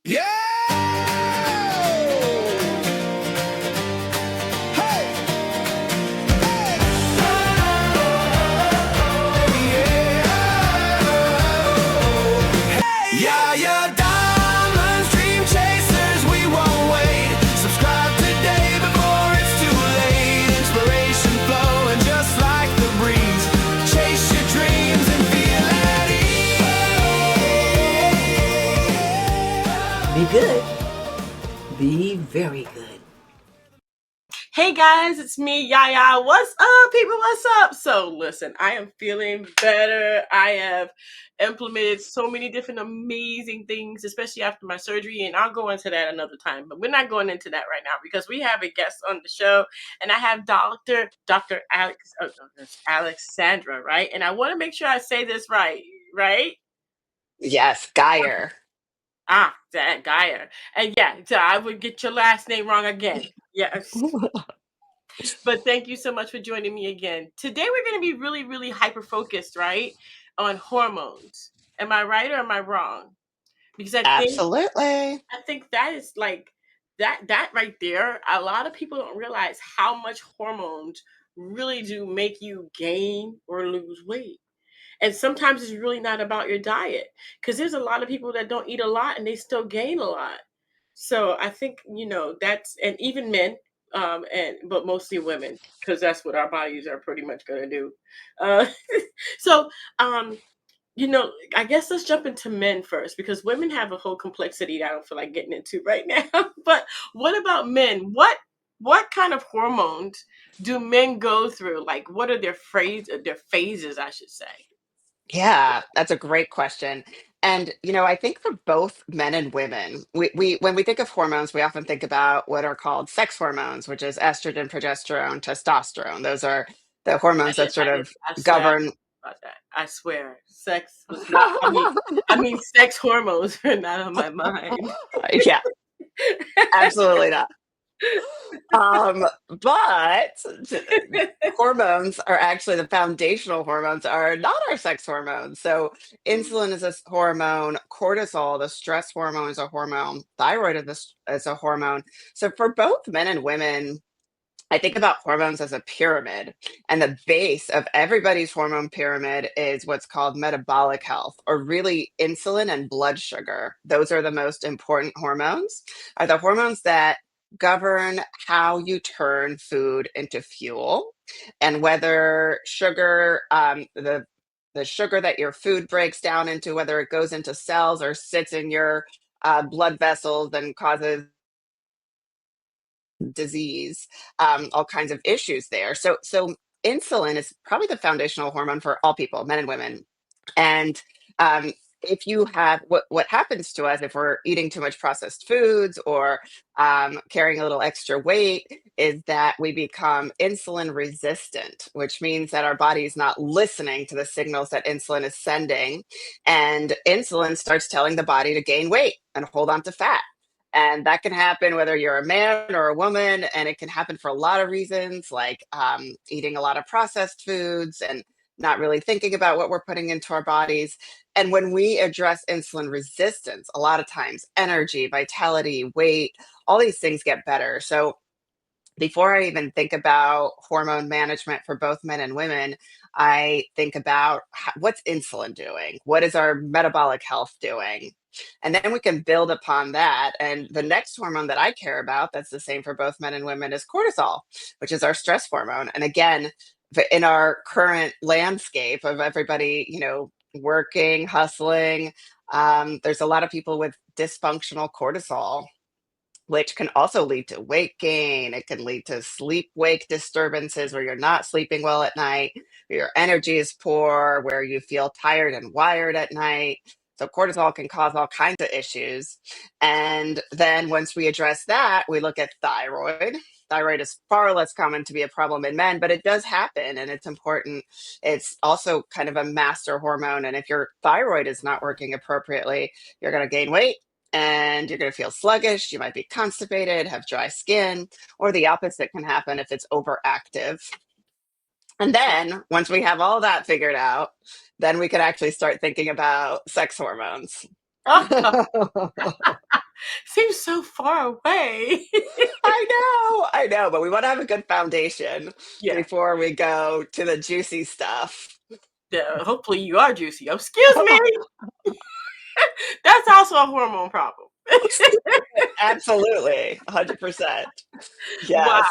Yeah! Hey! Hey! Yaya diamonds, dream chasers, we won't wait. Subscribe today before it's too late. Inspiration flowing just like the breeze. Chase your dreams and feel at ease. Be good. Be very good. Hey guys, it's me, Yaya. What's up, people? What's up? So listen, I am feeling better. I have implemented so many different amazing things, especially after my surgery, and I'll go into that another time. But we're not going into that right now because we have a guest on the show, and I have Dr. Alexandra, right? And I want to make sure I say this right? Yes, Gajer. That Gaia. And yeah, so I would get your last name wrong again. Yes. But thank you so much for joining me again. Today we're going to be really, really hyper focused, right, on hormones. Am I right or am I wrong? Because Absolutely. I think that is like that right there. A lot of people don't realize how much hormones really do make you gain or lose weight. And sometimes it's really not about your diet because there's a lot of people that don't eat a lot and they still gain a lot. So I think that's, and even men, but mostly women because that's what our bodies are pretty much going to do. Uh, so um, I guess let's jump into men first because women have a whole complexity that I don't feel like getting into right now. But what about men? What kind of hormones do men go through? Like, what are their phases, I should say? Yeah, that's a great question. And I think for both men and women, we when we think of hormones, we often think about what are called sex hormones, which is estrogen, progesterone, testosterone. Those are the hormones that sort of I swear I govern. didn't think about that. I swear, sex was not. I mean, sex hormones are not on my mind. Yeah, absolutely not. But hormones are actually the foundational hormones are not our sex hormones. So insulin is a hormone, cortisol, the stress hormone, is a hormone, thyroid is a hormone. So for both men and women, I think about hormones as a pyramid, and the base of everybody's hormone pyramid is what's called metabolic health, or really insulin and blood sugar. Those are the most important hormones, are the hormones that govern how you turn food into fuel and whether sugar, the sugar that your food breaks down into, whether it goes into cells or sits in your blood vessels and causes disease, all kinds of issues there. So insulin is probably the foundational hormone for all people, men and women. And if you have what happens to us if we're eating too much processed foods or carrying a little extra weight is that we become insulin resistant, which means that our body is not listening to the signals that insulin is sending, and insulin starts telling the body to gain weight and hold on to fat. And that can happen whether you're a man or a woman, and it can happen for a lot of reasons, like eating a lot of processed foods and not really thinking about what we're putting into our bodies. And when we address insulin resistance, a lot of times energy, vitality, weight, all these things get better. So before I even think about hormone management for both men and women, I think about what's insulin doing? What is our metabolic health doing? And then we can build upon that. And the next hormone that I care about, that's the same for both men and women, is cortisol, which is our stress hormone. And again, in our current landscape of everybody, working, hustling, there's a lot of people with dysfunctional cortisol, which can also lead to weight gain. It can lead to sleep wake disturbances where you're not sleeping well at night, where your energy is poor, where you feel tired and wired at night. So, cortisol can cause all kinds of issues. And then once we address that, we look at thyroid. Thyroid is far less common to be a problem in men, but it does happen and it's important. It's also kind of a master hormone. And if your thyroid is not working appropriately, you're going to gain weight and you're going to feel sluggish. You might be constipated, have dry skin, or the opposite can happen if it's overactive. And then once we have all that figured out, then we can actually start thinking about sex hormones. Seems so far away. I know, but we want to have a good foundation Yeah. before we go to the juicy stuff. Hopefully you are juicy. Oh, excuse me. That's also a hormone problem. Absolutely, 100%. Wow. Yes.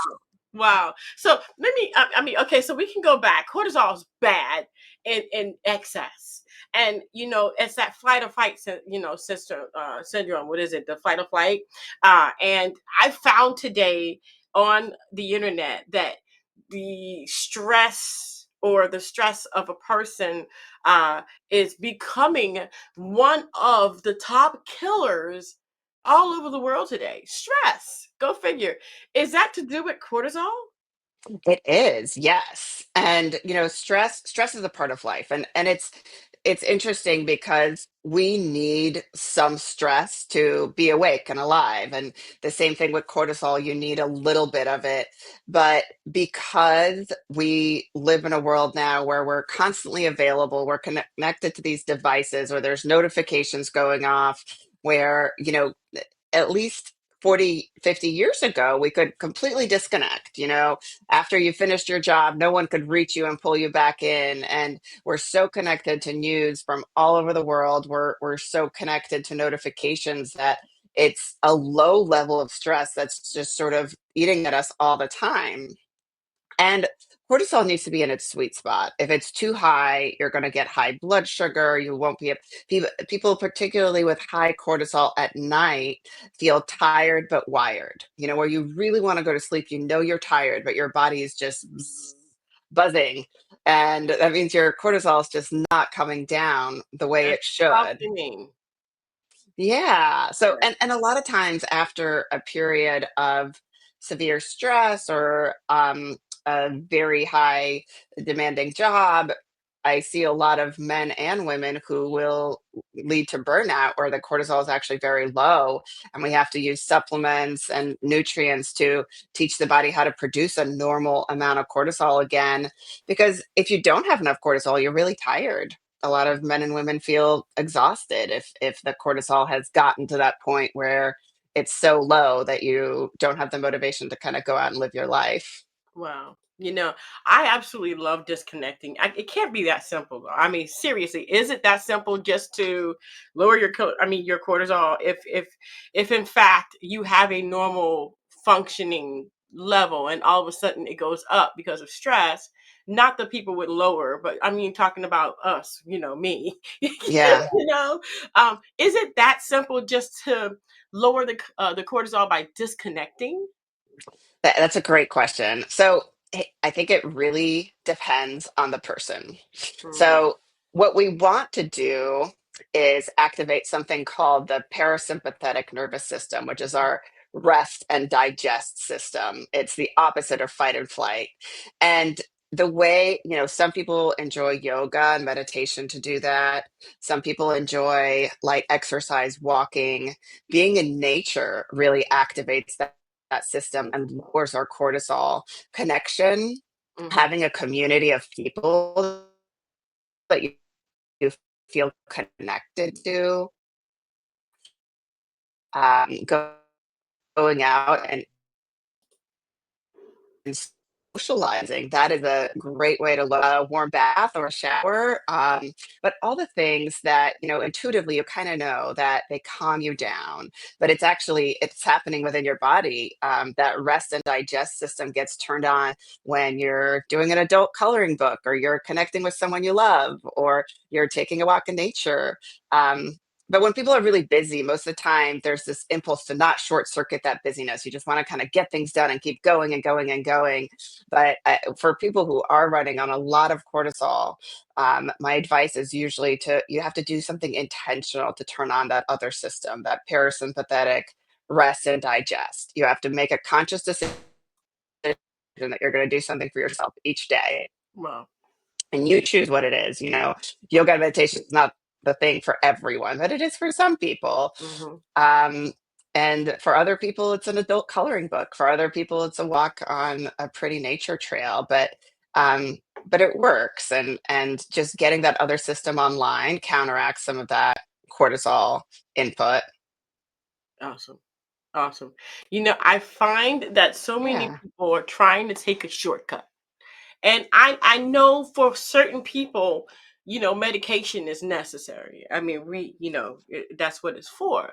Wow. So let me, I mean, okay, so we can go back. Cortisol is bad in excess. And, it's that flight or fight, syndrome. What is it? The flight or flight. And I found today on the internet that the stress of a person uh, is becoming one of the top killers all over the world today. Stress. Go figure. Is that to do with cortisol? It is, yes. And stress is a part of life. And it's interesting because we need some stress to be awake and alive. And the same thing with cortisol, you need a little bit of it. But because we live in a world now where we're constantly available, we're connected to these devices, or there's notifications going off, where at least 40, 50 years ago, we could completely disconnect. After you finished your job, no one could reach you and pull you back in. And we're so connected to news from all over the world. We're so connected to notifications that it's a low level of stress that's just sort of eating at us all the time. And cortisol needs to be in its sweet spot. If it's too high, you're going to get high blood sugar. You won't be people, particularly with high cortisol at night, feel tired but wired. Where you really want to go to sleep, you're tired, but your body is just buzzing. And that means your cortisol is just not coming down the way That's it should. functioning. Yeah. So, Yeah. and a lot of times after a period of severe stress, or a very high demanding job, I see a lot of men and women who will lead to burnout, where the cortisol is actually very low. And we have to use supplements and nutrients to teach the body how to produce a normal amount of cortisol again. Because if you don't have enough cortisol, you're really tired. A lot of men and women feel exhausted if the cortisol has gotten to that point where it's so low that you don't have the motivation to kind of go out and live your life. Wow. I absolutely love disconnecting. It can't be that simple, though. I mean, seriously, is it that simple just to lower your cortisol if in fact you have a normal functioning level and all of a sudden it goes up because of stress? Not the people with lower, but I mean talking about us, me. Yeah. Is it that simple just to lower the cortisol by disconnecting? That's a great question. So I think it really depends on the person. Mm, So, what we want to do is activate something called the parasympathetic nervous system, which is our rest and digest system. It's the opposite of fight and flight. And the way, some people enjoy yoga and meditation to do that. Some people enjoy light exercise, walking. Being in nature really activates that system and lowers our cortisol. Connection, mhm. having a community of people that you feel connected to, going out and socializing. That is a great way to a warm bath or a shower. But all the things that, intuitively you kind of know that they calm you down, but it's happening within your body. That rest and digest system gets turned on when you're doing an adult coloring book, or you're connecting with someone you love, or you're taking a walk in nature. Um, but when people are really busy, most of the time there's this impulse to not short circuit that busyness. You just want to kind of get things done and keep going and going and going. But for people who are running on a lot of cortisol, my advice is usually you have to do something intentional to turn on that other system, that parasympathetic rest and digest. You have to make a conscious decision that you're going to do something for yourself each day, Wow. and you choose what it is. Yoga and meditation is not the thing for everyone, but it is for some people. Mhm. um, and for other people it's an adult coloring book. For other people it's a walk on a pretty nature trail. But it works, and just getting that other system online counteracts some of that cortisol input. Awesome. Awesome. I find that so many Yeah. people are trying to take a shortcut. And I know for certain people, medication is necessary. I mean, that's what it's for.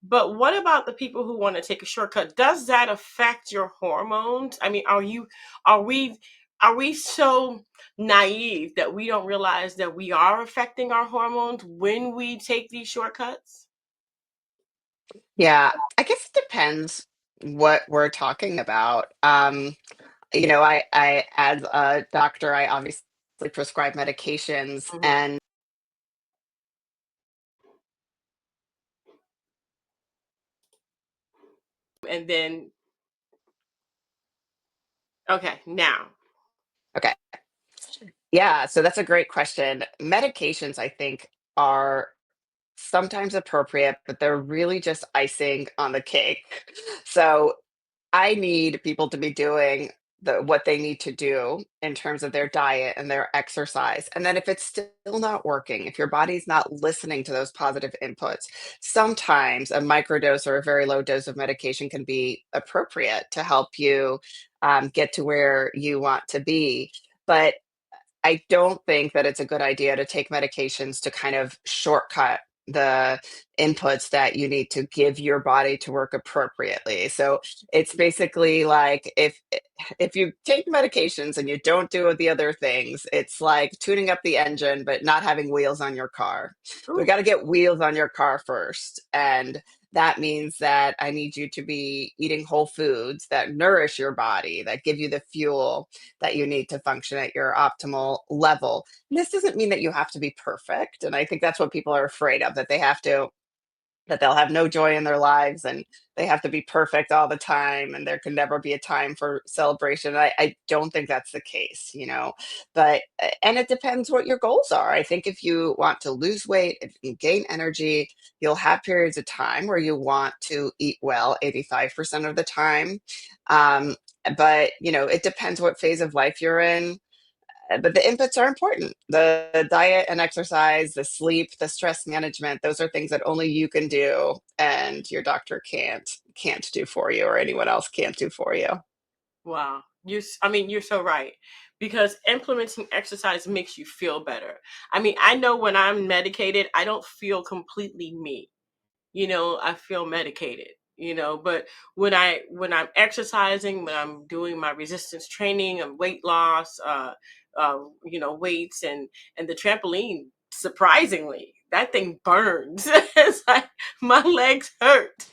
But what about the people who want to take a shortcut? Does that affect your hormones? I mean, are we are we so naive that we don't realize that we are affecting our hormones when we take these shortcuts? Yeah. I guess it depends what we're talking about. As a doctor, I obviously prescribe medications, Mhm. and And then, okay, now. okay. Yeah, so that's a great question. Medications, I think, are sometimes appropriate, but they're really just icing on the cake. So I need people to be doing what they need to do in terms of their diet and their exercise. And then if it's still not working, if your body's not listening to those positive inputs, sometimes a microdose or a very low dose of medication can be appropriate to help you get to where you want to be. But I don't think that it's a good idea to take medications to kind of shortcut the inputs that you need to give your body to work appropriately. So it's basically like if you take medications and you don't do the other things, it's like tuning up the engine but not having wheels on your car. So we Ooh, got to get wheels on your car first. And that means that I need you to be eating whole foods that nourish your body, that give you the fuel that you need to function at your optimal level. And this doesn't mean that you have to be perfect. And I think that's what people are afraid of, that they'll have no joy in their lives and they have to be perfect all the time and there can never be a time for celebration. I don't think that's the case, but and it depends what your goals are. I think if you want to lose weight, if you gain energy, you'll have periods of time where you want to eat well 85% of the time. um, but it depends what phase of life you're in. But the inputs are important. The diet and exercise, the sleep, the stress management, those are things that only you can do and your doctor can't do for you, or anyone else can't do for you. wow. I mean, you're so right. Because implementing exercise makes you feel better. I mean, I know when I'm medicated, I don't feel completely me. I feel medicated, but when I'm exercising, when I'm doing my resistance training and weight loss, weights and the trampoline, surprisingly, that thing burns. It's like my legs hurt,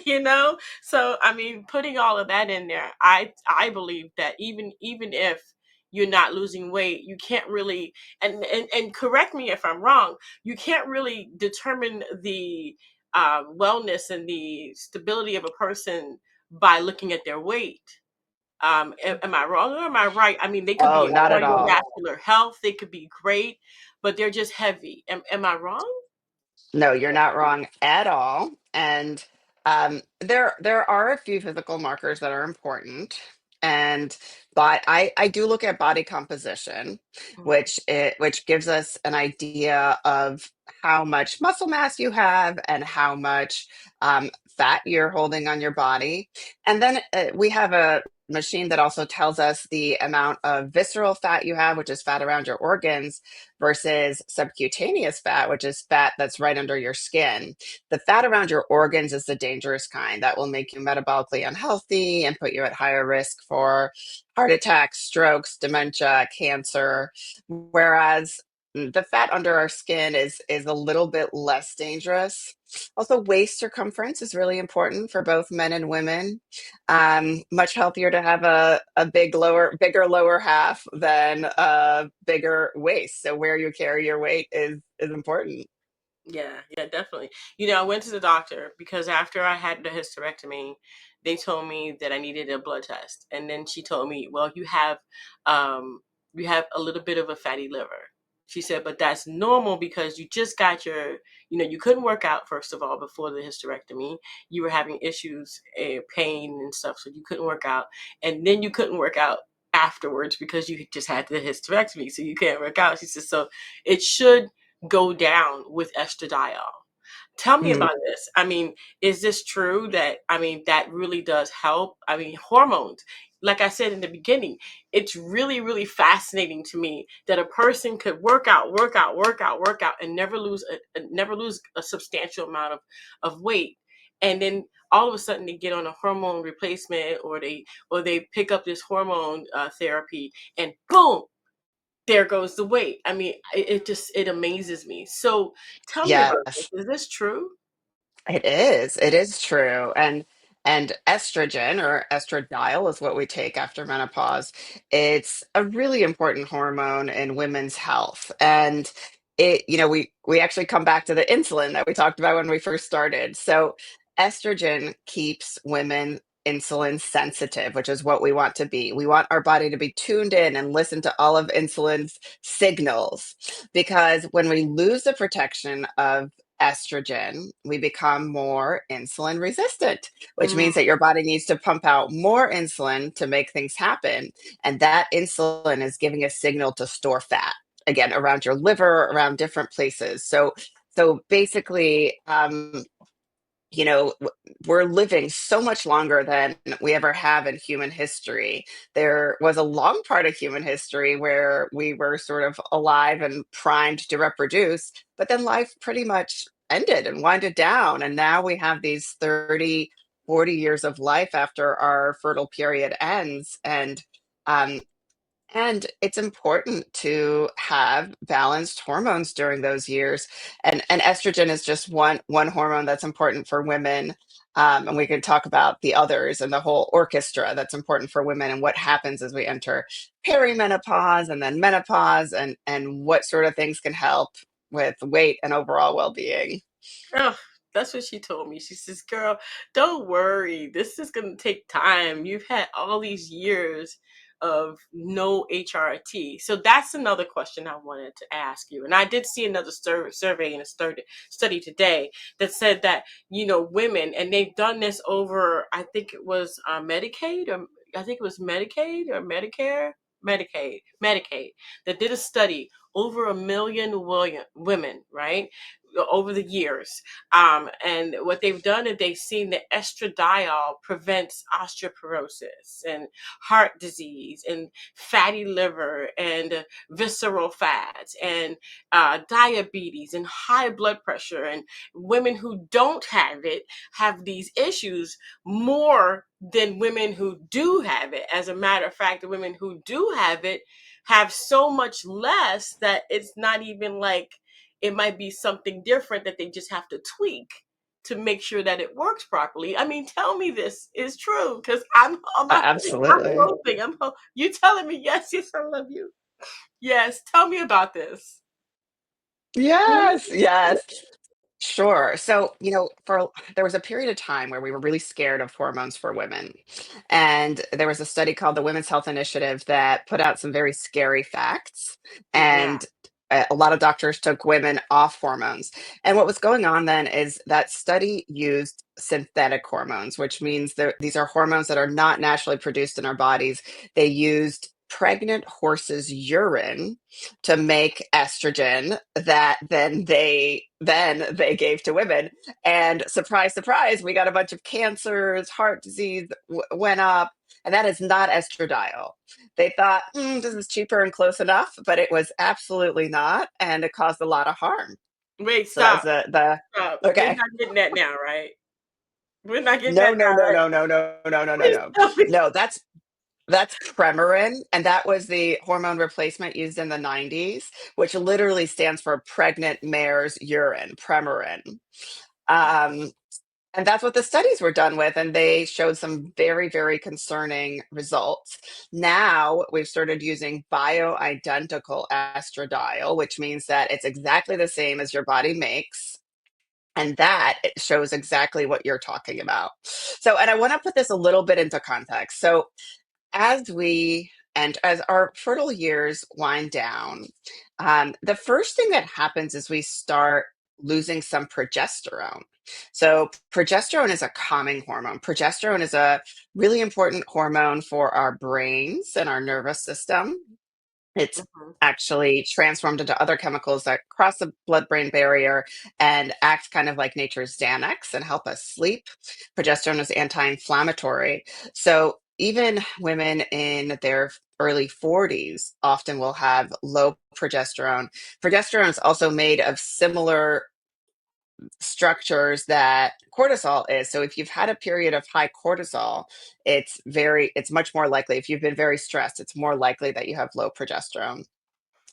you know. So I mean, putting all of that in there, I believe that even if you're not losing weight, you can't really, and correct me if I'm wrong, you can't really determine the wellness and the stability of a person by looking at their weight. Am I wrong or am I right? I mean, they could be Oh, in not at all. cardiovascular health, they could be great, but they're just heavy. Am I wrong? No, you're not wrong at all. And there are a few physical markers that are important. And but I do look at body composition, Mhm. which gives us an idea of how much muscle mass you have and how much fat you're holding on your body. And then we have a machine that also tells us the amount of visceral fat you have, which is fat around your organs, versus subcutaneous fat, which is fat that's right under your skin. The fat around your organs is the dangerous kind that will make you metabolically unhealthy and put you at higher risk for heart attacks, strokes, dementia, cancer. Whereas the fat under our skin is a little bit less dangerous. Also, waist circumference is really important for both men and women. Much healthier to have a bigger lower half than a bigger waist. So where you carry your weight is important. Yeah, yeah, definitely. I went to the doctor because after I had the hysterectomy, they told me that I needed a blood test. And then she told me, well, um you have a little bit of a fatty liver. She said, but that's normal because you just got you couldn't work out, first of all, before the hysterectomy. You were having issues, pain and stuff, so you couldn't work out. And then you couldn't work out afterwards because you just had the hysterectomy, so you can't work out. She said, so it should go down with estradiol. Tell me Mhm. about this. I mean, is this true that, I mean, that really does help? I mean, hormones, like I said in the beginning, it's really, really fascinating to me that a person could work out, work out, work out, work out, and never lose a substantial amount of weight. And then all of a sudden they get on a hormone replacement, or they pick up this hormone therapy, and boom, there goes the weight. I mean, it amazes me. So tell me about this. Yes. Is this true? It is. It is true. And estrogen or estradiol is what we take after menopause. It's a really important hormone in women's health. And we actually come back to the insulin that we talked about when we first started. So estrogen keeps women insulin sensitive, which is what we want to be. We want our body to be tuned in and listen to all of insulin's signals, because when we lose the protection of estrogen, we become more insulin resistant, which Mm, means that your body needs to pump out more insulin to make things happen. And that insulin is giving a signal to store fat, again, around your liver, around different places. So basically, we're living so much longer than we ever have in human history. There was a long part of human history where we were sort of alive and primed to reproduce, but then life pretty much ended and winded down. And now we have these 30, 40 years of life after our fertile period ends. Um, and it's important to have balanced hormones during those years. And estrogen is just one hormone that's important for women. And we can talk about the others and the whole orchestra that's important for women and what happens as we enter perimenopause and then menopause, and what sort of things can help with weight and overall well-being. oh, that's what she told me. She says, "Girl, don't worry. This is going to take time. You've had all these years of no HRT." So that's another question I wanted to ask you. And I did see another survey and a study today that said that, women, and they've done this over, I think it was Medicaid, or I think it was Medicaid or Medicare, Medicaid, that did a study over 1 million women, right? Over the years. And what they've done is they've seen that estradiol prevents osteoporosis and heart disease and fatty liver and visceral fats and diabetes and high blood pressure. And women who don't have it have these issues more than women who do have it. As a matter of fact, the women who do have it have so much less that it's not even like, it might be something different that they just have to tweak to make sure that it works properly. I mean, tell me this is true, because I'm Absolutely. hoping. You telling me yes, yes, I love you. Yes, tell me about this. Yes, yes. Sure. So, there was a period of time where we were really scared of hormones for women. And there was a study called the Women's Health Initiative that put out some very scary facts. Yeah. And a lot of doctors took women off hormones. And what was going on then is that study used synthetic hormones, which means that these are hormones that are not naturally produced in our bodies. They used pregnant horses' urine to make estrogen that then they gave to women. And surprise, surprise, we got a bunch of cancers, heart disease went up. And that is not estradiol. They thought, this is cheaper and close enough, but it was absolutely not, and it caused a lot of harm. Wait, So that was stop. the We're okay. not getting that now, right? We're not getting No, that no, now, no, right? no, no, no, no, no, no, Please no. tell me. No, that's Premarin, and that was the hormone replacement used in the 90s, which literally stands for pregnant mare's urine, Premarin. Um, and that's what the studies were done with, and they showed some very, very concerning results. Now we've started using bioidentical estradiol, which means that it's exactly the same as your body makes. And that it shows exactly what you're talking about. So, and I want to put this a little bit into context. So, as our fertile years wind down, the first thing that happens is we start losing some progesterone. So, progesterone is a calming hormone. Progesterone is a really important hormone for our brains and our nervous system. It's Mhm. actually transformed into other chemicals that cross the blood-brain barrier and act kind of like nature's Xanax and help us sleep. Progesterone is anti-inflammatory. So even women in their early 40s often will have low progesterone. Progesterone is also made of similar structures that cortisol is. So if you've had a period of high cortisol, it's much more likely, if you've been very stressed, it's more likely that you have low progesterone.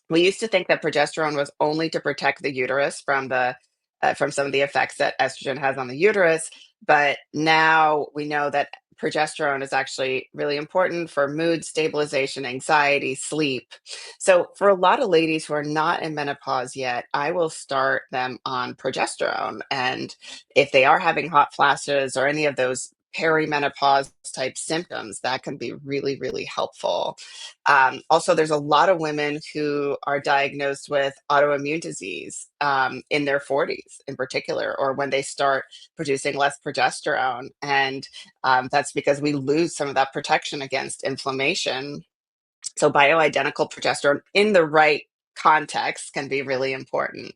We used to think that progesterone was only to protect the uterus from some of the effects that estrogen has on the uterus, but now we know that progesterone is actually really important for mood stabilization, anxiety, sleep. So for a lot of ladies who are not in menopause yet, I will start them on progesterone, and if they are having hot flashes or any of those perimenopause type symptoms, that can be really, really helpful. Also, there's a lot of women who are diagnosed with autoimmune disease in their 40s, in particular, or when they start producing less progesterone. And that's because we lose some of that protection against inflammation. So, bioidentical progesterone in the right context can be really important.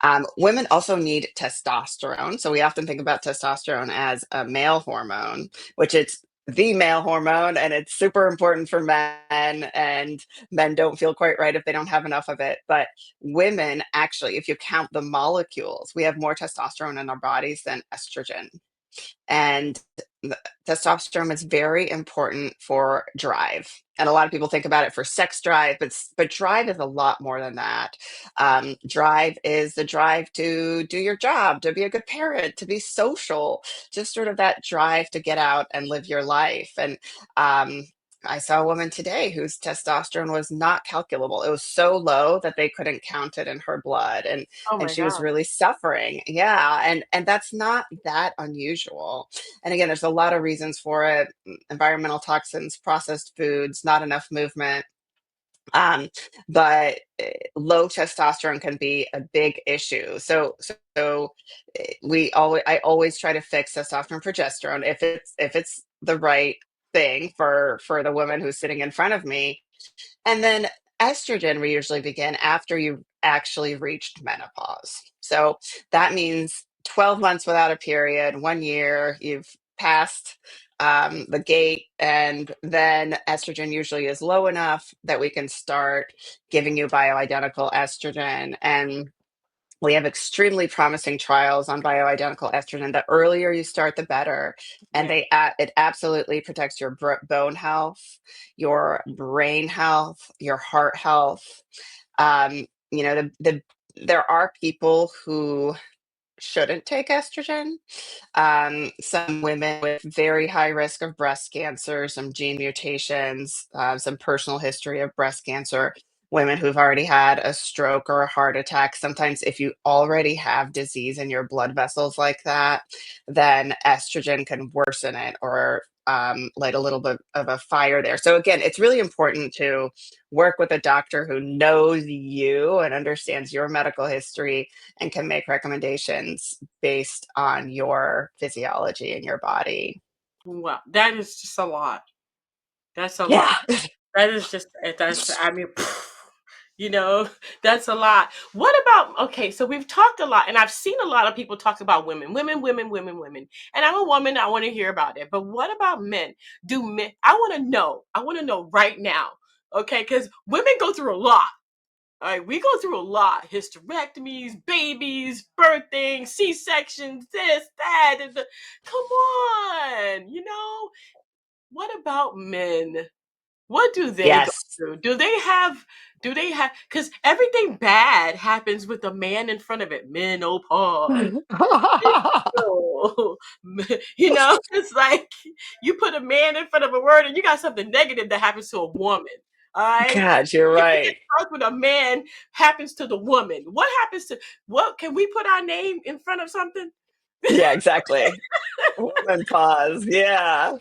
Mm. Women also need testosterone. So we often think about testosterone as a male hormone, which it's the male hormone, and it's super important for men. And men don't feel quite right if they don't have enough of it. But women, actually, if you count the molecules, we have more testosterone in our bodies than estrogen. And the testosterone is very important for drive. And a lot of people think about it for sex drive, but drive is a lot more than that. Drive is the drive to do your job, to be a good parent, to be social, just sort of that drive to get out and live your life. And um, I saw a woman today whose testosterone was not calculable. It was so low that they couldn't count it in her blood, Oh and my she was God. really suffering. Yeah, and that's not that unusual. And again, there's a lot of reasons for it: environmental toxins, processed foods, not enough movement. Um, but low testosterone can be a big issue. I always try to fix testosterone progesterone if it's the right thing for the woman who's sitting in front of me. And then estrogen, we usually begin after you've actually reached menopause. So that means 12 months without a period, 1 year, you've passed the gate, and then estrogen usually is low enough that we can start giving you bioidentical estrogen. And we have extremely promising trials on bioidentical estrogen. The earlier you start, the better. And Yeah. it absolutely protects your bone health, your brain health, your heart health. You know, there are people who shouldn't take estrogen. Some women with very high risk of breast cancer, some gene mutations, some personal history of breast cancer, women who've already had a stroke or a heart attack. Sometimes, if you already have disease in your blood vessels like that, then estrogen can worsen it or light a little bit of a fire there. So, again, it's really important to work with a doctor who knows you and understands your medical history and can make recommendations based on your physiology and your body. Wow. That is just a lot. That's a lot. Yeah. That is just that's I mean, you know, that's a lot. What about okay, so we've talked a lot and I've seen a lot of people talk about women, women, women, women, women. And I'm a woman, I want to hear about it. But what about men? Do men I want to know. I want to know right now. Okay, cuz women go through a lot. All right, we go through a lot. Hysterectomies, babies, birthing, C-sections, this, that. Come on, what about men? What do they go Yes. through? Do they have because everything bad happens with a man in front of it. Menopause. Oh, it's like you put a man in front of a word and you got something negative that happens to a woman. All right. God, you're Everything that right. starts with a man happens to the woman. What happens to what can we put our name in front of something? Yeah, exactly. Woman pause. Yeah.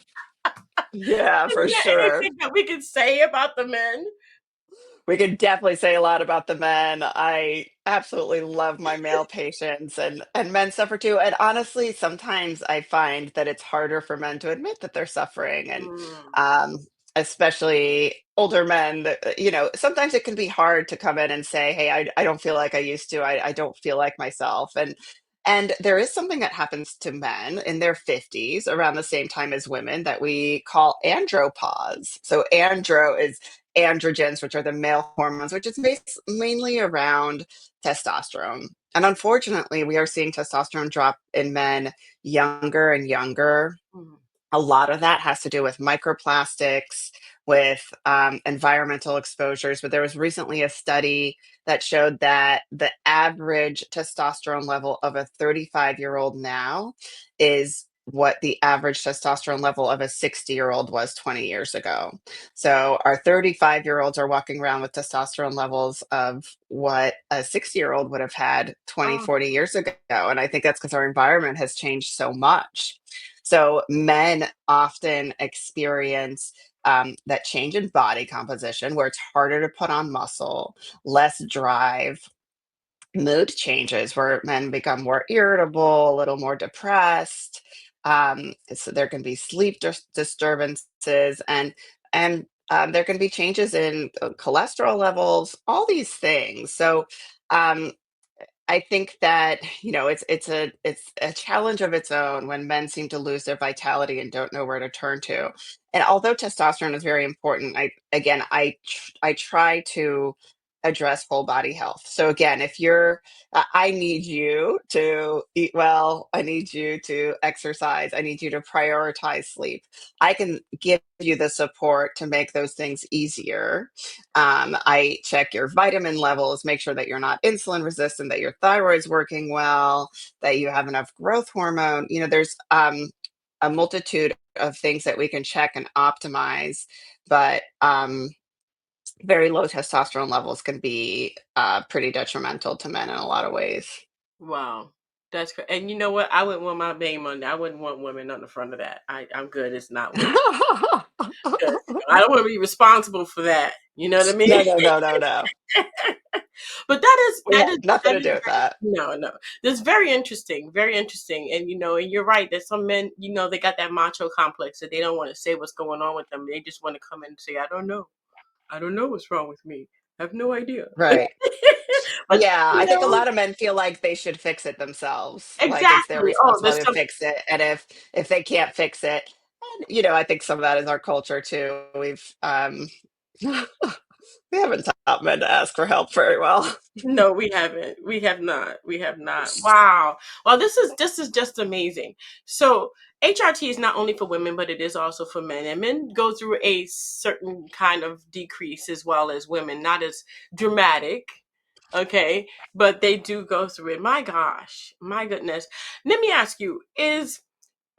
Yeah, Is for there sure. anything that we can say about the men? We could definitely say a lot about the men. I absolutely love my male patients, and men suffer too. And honestly, sometimes I find that it's harder for men to admit that they're suffering. And Mm, um, especially older men that, sometimes it can be hard to come in and say, hey, I don't feel like I used to. I don't feel like myself. And there is something that happens to men in their 50s around the same time as women that we call andropause. So andro is androgens, which are the male hormones, which is mainly around testosterone. And unfortunately, we are seeing testosterone drop in men younger and younger. Mhm. A lot of that has to do with microplastics, with environmental exposures. But there was recently a study that showed that the average testosterone level of a 35-year-old now is what the average testosterone level of a 60-year-old was 20 years ago. So our 35-year-olds are walking around with testosterone levels of what a 60-year-old would have had 20, Oh, 40 years ago. And I think that's because our environment has changed so much. So men often experience that change in body composition where it's harder to put on muscle, less drive, mood changes where men become more irritable, a little more depressed. So there can be sleep disturbances, and there can be changes in cholesterol levels, all these things. So um, I think that, it's a challenge of its own when men seem to lose their vitality and don't know where to turn to. And although testosterone is very important, I try to address whole body health. So again, if I need you to eat well, I need you to exercise, I need you to prioritize sleep. I can give you the support to make those things easier. I check your vitamin levels, make sure that you're not insulin resistant, that your thyroid's working well, that you have enough growth hormone. There's a multitude of things that we can check and optimize, but very low testosterone levels can be pretty detrimental to men in a lot of ways. wow. And you know what? I wouldn't want my name on there. I wouldn't want women on the front of that. I'm good. It's not women. 'Cause, I don't want to be responsible for that. You know what I No, mean? no, no, no, no. But that is We that have is nothing that to is do with that. no, no. That's very interesting. Very interesting. And and you're right that some men, they got that macho complex that they don't want to say what's going on with them. They just want to come in and say, I don't know. I don't know what's wrong with me. I have no idea. Right. But Yeah, I think a lot of men feel like they should fix it themselves. Like it's their exactly. Oh, there's responsibility to some fix it. And if they can't fix it, and I think some of that is our culture too. We haven't taught men to ask for help very well. no, we haven't. We have not. We have not. Wow. Well, this is just amazing. So HRT is not only for women, but it is also for men. And men go through a certain kind of decrease as well as women, not as dramatic. Okay. But they do go through it. My gosh. My goodness. Let me ask you, is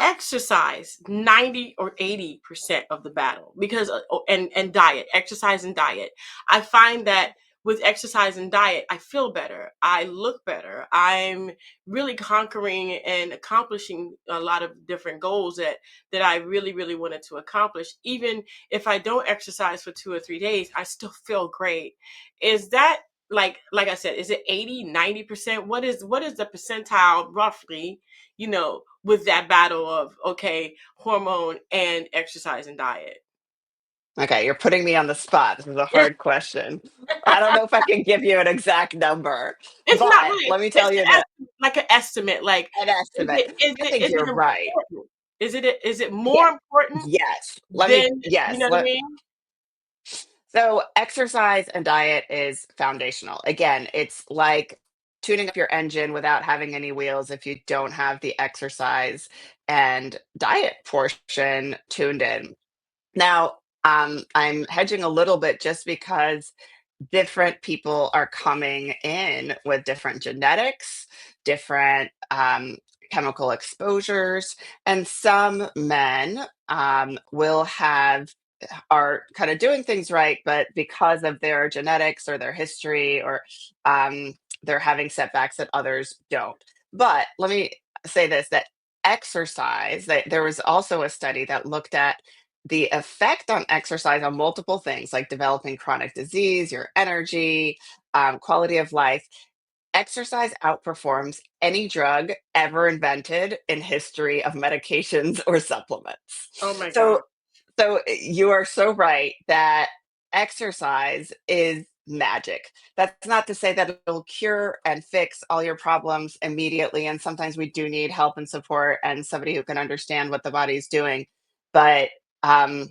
exercise 90 or 80% of the battle? Because and diet, exercise and diet, I find that with exercise and diet I feel better, I look better, I'm really conquering and accomplishing a lot of different goals that I really really wanted to accomplish. Even if I don't exercise for 2 or 3 days, I still feel great. Is that, like I said, is it 80, 90%? What is the percentile roughly, with that battle of, okay, hormone and exercise and diet? Okay, you're putting me on the spot. This is a hard question. I don't know if I can give you an exact number, It's not but right. let me It's tell you this, like an estimate. Like, an estimate. I think is it you're right. important? Is it Yeah. more important Yes. than, you Yes. know what I mean? So exercise and diet is foundational. Again, it's like tuning up your engine without having any wheels if you don't have the exercise and diet portion tuned in. Now, I'm hedging a little bit just because different people are coming in with different genetics, different chemical exposures, and some men will have are kind of doing things right, but because of their genetics or their history or they're having setbacks that others don't. But let me say this, that exercise, that there was also a study that looked at the effect on exercise on multiple things like developing chronic disease, your energy, quality of life. Exercise outperforms any drug ever invented in history of medications or supplements. Oh my So god. So you are so right that exercise is magic. That's not to say that it'll cure and fix all your problems immediately. And sometimes we do need help and support and somebody who can understand what the body's doing. But um,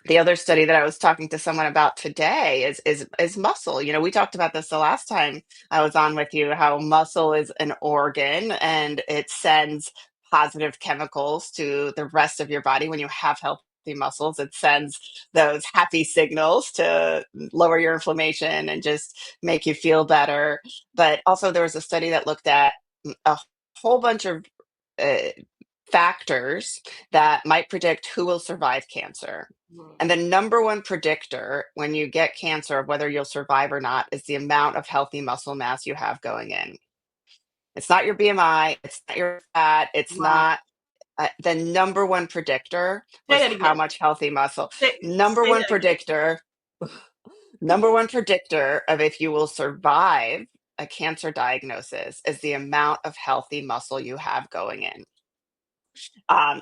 the other study that I was talking to someone about today is muscle. You know, we talked about this the last time I was on with you, how muscle is an organ and it sends positive chemicals to the rest of your body when you have healthy muscles. It sends those happy signals to lower your inflammation and just make you feel better. But also there was a study that looked at a whole bunch of uh, factors that might predict who will survive cancer. Mm. And the number one predictor when you get cancer of whether you'll survive or not is the amount of healthy muscle mass you have going in. It's not your BMI, it's not your fat, it's Wow. not the number one predictor Say was that how again. much healthy muscle. Number Say one that again. predictor, number one predictor of if you will survive a cancer diagnosis is the amount of healthy muscle you have going in.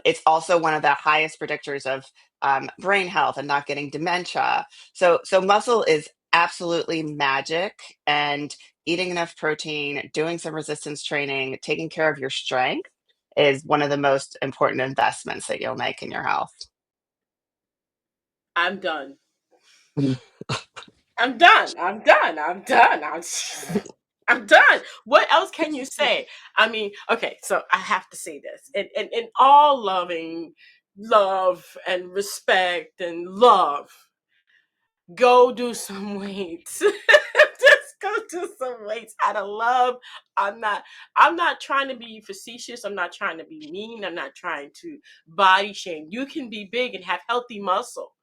It's also one of the highest predictors of brain health and not getting dementia. So muscle is absolutely magic, and eating enough protein, doing some resistance training, taking care of your strength is one of the most important investments that you'll make in your health. I'm done. I'm done. I'm done. I'm done. I'm done. What else can you say? I mean, okay, so I have to say this. In all love and respect and love, go do some weights. Just go do some weights out of love. I'm not I'm not trying to be facetious. I'm not trying to be mean. I'm not trying to body shame. You can be big and have healthy muscle.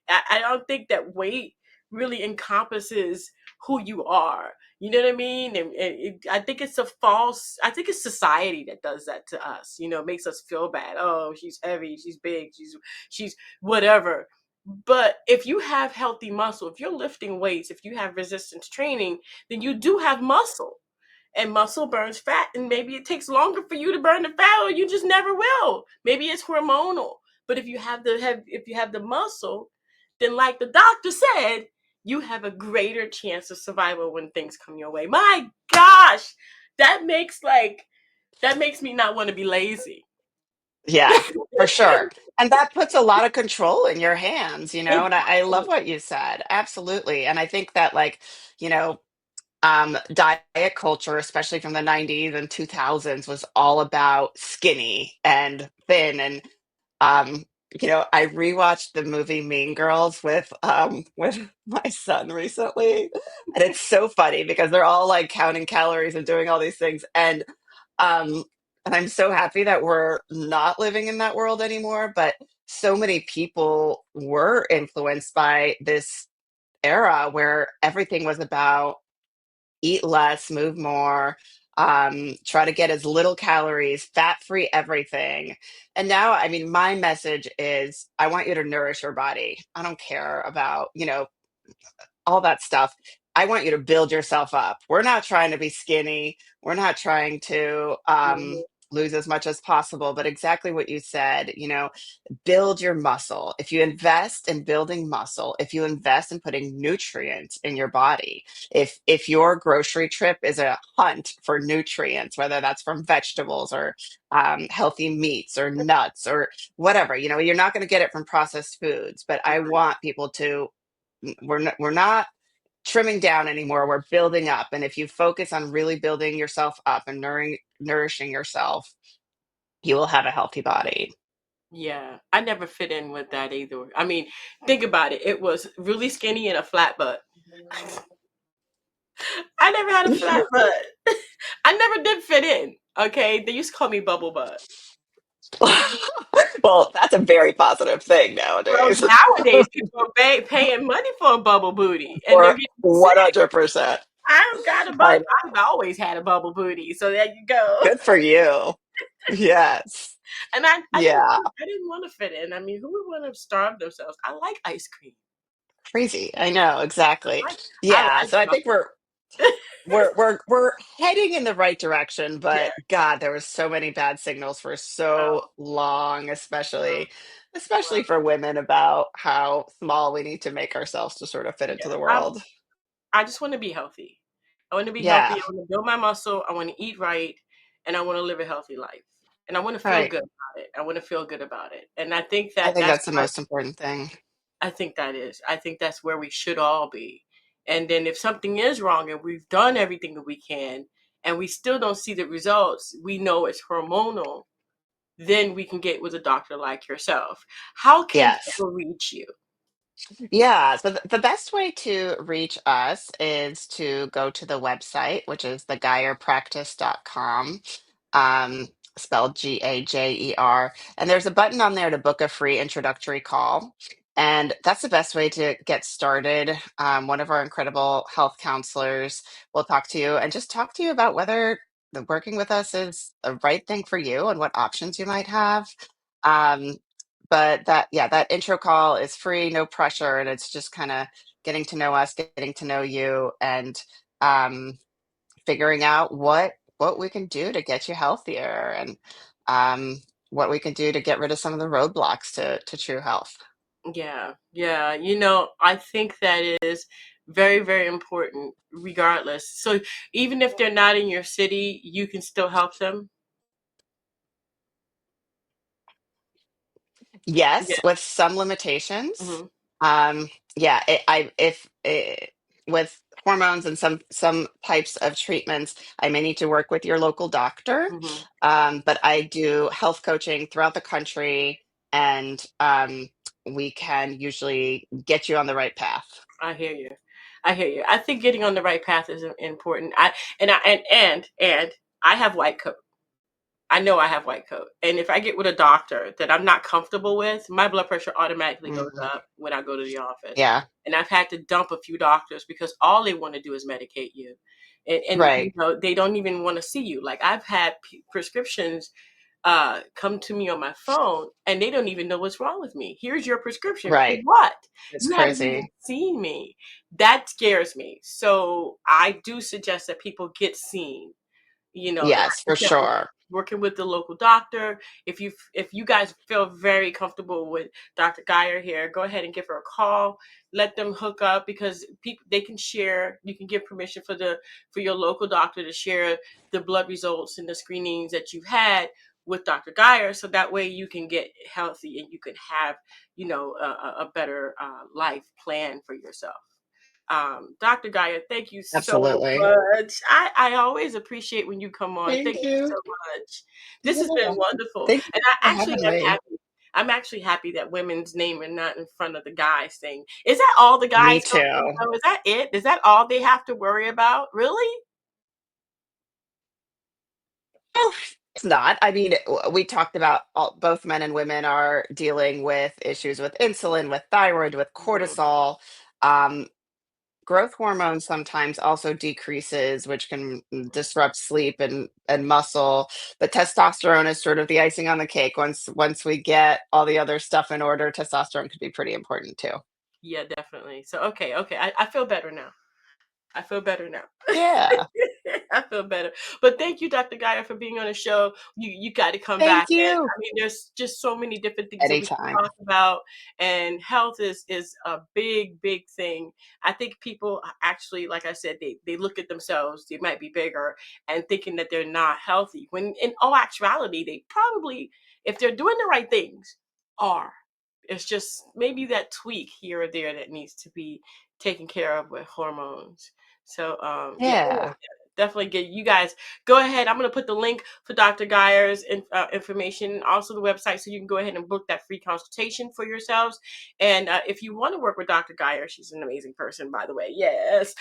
I don't think that weight really encompasses who you are. You know what I mean? I think it's I think it's society that does that to us. You know, it makes us feel bad. Oh, she's heavy, she's big, she's whatever. But if you have healthy muscle, if you're lifting weights, if you have resistance training, then you do have muscle. And muscle burns fat, and maybe it takes longer for you to burn the fat, or you just never will. Maybe it's hormonal. But if you have the muscle, then like the doctor said, you have a greater chance of survival when things come your way. My gosh, that makes that makes me not want to be lazy. Yeah, for sure. And that puts a lot of control in your hands, you know, and I love Exactly. what you said. Absolutely. And I think that, like, you know, diet culture, especially from the 90s and 2000s, was all about skinny and thin. And, um, you know, I rewatched the movie Mean Girls with my son recently. And it's so funny because they're all like counting calories and doing all these things. Um, and I'm so happy that we're not living in that world anymore. But so many people were influenced by this era where everything was about eat less, move more, try to get as little calories, fat free everything. And now, I mean, my message is I want you to nourish your body. I don't care about, you know, all that stuff. I want you to build yourself up. We're not trying to be skinny. We're not trying to Mhm. lose as much as possible, but exactly what you said, you know, build your muscle. If you invest in building muscle, if you invest in putting nutrients in your body, if your grocery trip is a hunt for nutrients, whether that's from vegetables or healthy meats or nuts or whatever, you know, you're not going to get it from processed foods. But I Right. want people to we're not trimming down anymore. We're building up. And if you focus on really building yourself up and nourishing yourself, you will have a healthy body. Yeah, I never fit in with that either. I mean, think about it. It was really skinny and a flat butt. I never had a flat butt. I never did fit in. Okay, they used to call me bubble butt. Well, that's a very positive thing Well, nowadays. nowadays people are paying money for a bubble booty, and they're Or getting sick. 100%. I don't got a I butt. I've always had a bubble booty, so there you go. Good for you. Yes. And Yeah. I didn't want to fit in. I mean, who would want to starve themselves? I like ice cream. Crazy. I know, exactly. I Yeah. like So I think chocolate. we're heading in the right direction, Yeah. but God, there was so many bad signals for so Oh, long, wow. especially for women about how small we need to make ourselves to sort of fit Yeah. into the world. I just want to be healthy. I want to be healthy. Yeah, I want to build my muscle. I want to eat right, and I want to live a healthy life. And I want to feel right. good about it. I want to feel good about it. And I think I that think that's that's the what most important thing. I think that is. I think that's where we should all be. And then if something is wrong and we've done everything that we can and we still don't see the results, we know it's hormonal, then we can get with a doctor like yourself. How can Yes. people reach you? Yeah, so the best way to reach us is to go to the website, which is thegajerpractice.com, um, spelled Gajer. And there's a button on there to book a free introductory call. And that's the best way to get started. One of our incredible health counselors will talk to you and just talk to you about whether working with us is the right thing for you and what options you might have. Um, but yeah, that intro call is free, no pressure, and it's just kind of getting to know us, getting to know you, and um, figuring out what we can do to get you healthier, and um, what we can do to get rid of some of the roadblocks to true health. Yeah, yeah. I think that is very, very important, regardless. So even if they're not in your city, you can still help them. Yes, Yeah. with some limitations. Hmm. Yeah, if with hormones and some types of treatments, I may need to work with your local doctor. Hmm. But I do health coaching throughout the country, and we can usually get you on the right path. I hear you. I hear you. I think getting on the right path is important. And I have white coat. I know I have white coat. And if I get with a doctor that I'm not comfortable with, my blood pressure automatically goes Mhm. up when I go to the office. Yeah, And I've had to dump a few doctors because all they want to do is medicate you. And right, they don't even want to see you. Like I've had prescriptions come to me on my phone and they don't even know what's wrong with me. Here's your prescription for right. what? It's You haven't even crazy. seen me. That scares me. So I do suggest that people get seen, and I Yes, for think that sure. working with the local doctor, if you guys feel very comfortable with Dr. Geyer here, go ahead and give her a call. Let them hook up because people they can share. You can give permission for your local doctor to share the blood results and the screenings that you've had with Dr. Geyer, so that way you can get healthy and you can have a better life plan for yourself. Dr. Gaia, thank you so Absolutely. much. I always appreciate when you come on. Thank Thank you so you. much. This has been Yeah. wonderful. Thank you And I for actually having am me. happy. I'm actually happy that women's name are not in front of the guys thing. Is that all the Me guys go through too. though? Is that it? Is that all they have to worry about? Really? Oh, it's not. I mean, we talked about both men and women are dealing with issues with insulin, with thyroid, with Mhm. cortisol. Um, Growth hormone sometimes also decreases, which can disrupt sleep and muscle. But testosterone is sort of the icing on the cake. Once we get all the other stuff in order, testosterone could be pretty important too. Yeah, definitely. So okay. I feel better now. I feel better now. Yeah. I feel better. But thank you, Dr. Geyer, for being on the show. You got to come back. Thank And you. I mean, there's just so many different things that we Anytime. can talk about. And health is a big, big thing. I think people actually, like I said, they look at themselves, they might be bigger and thinking that they're not healthy. When in all actuality, they probably, if they're doing the right things, are. It's just maybe that tweak here or there that needs to be taken care of with hormones. So yeah, Yeah. definitely get you guys go ahead. I'm gonna put the link for Dr. Geyer's information and also the website so you can go ahead and book that free consultation for yourselves. And if you want to work with Dr. Geyer, she's an amazing person, by the way. Yes,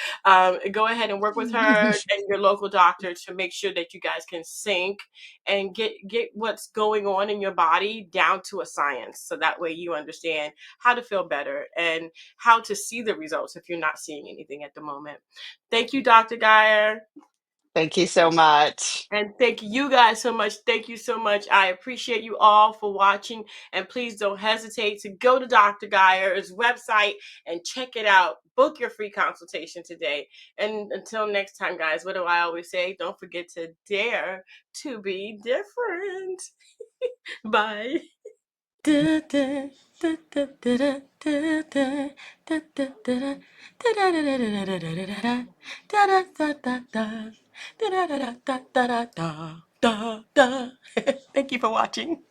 go ahead and work with her and your local doctor to make sure that you guys can sync and get what's going on in your body down to a science. So that way you understand how to feel better and how to see the results if you're not seeing anything at the moment. Thank you, Dr. Geyer. Thank you so much. And thank you guys so much. Thank you so much. I appreciate you all for watching. And please don't hesitate to go to Dr. Gajer's website and check it out. Book your free consultation today. And until next time, guys, what do I always say? Don't forget to dare to be different. Bye. Thank you for watching.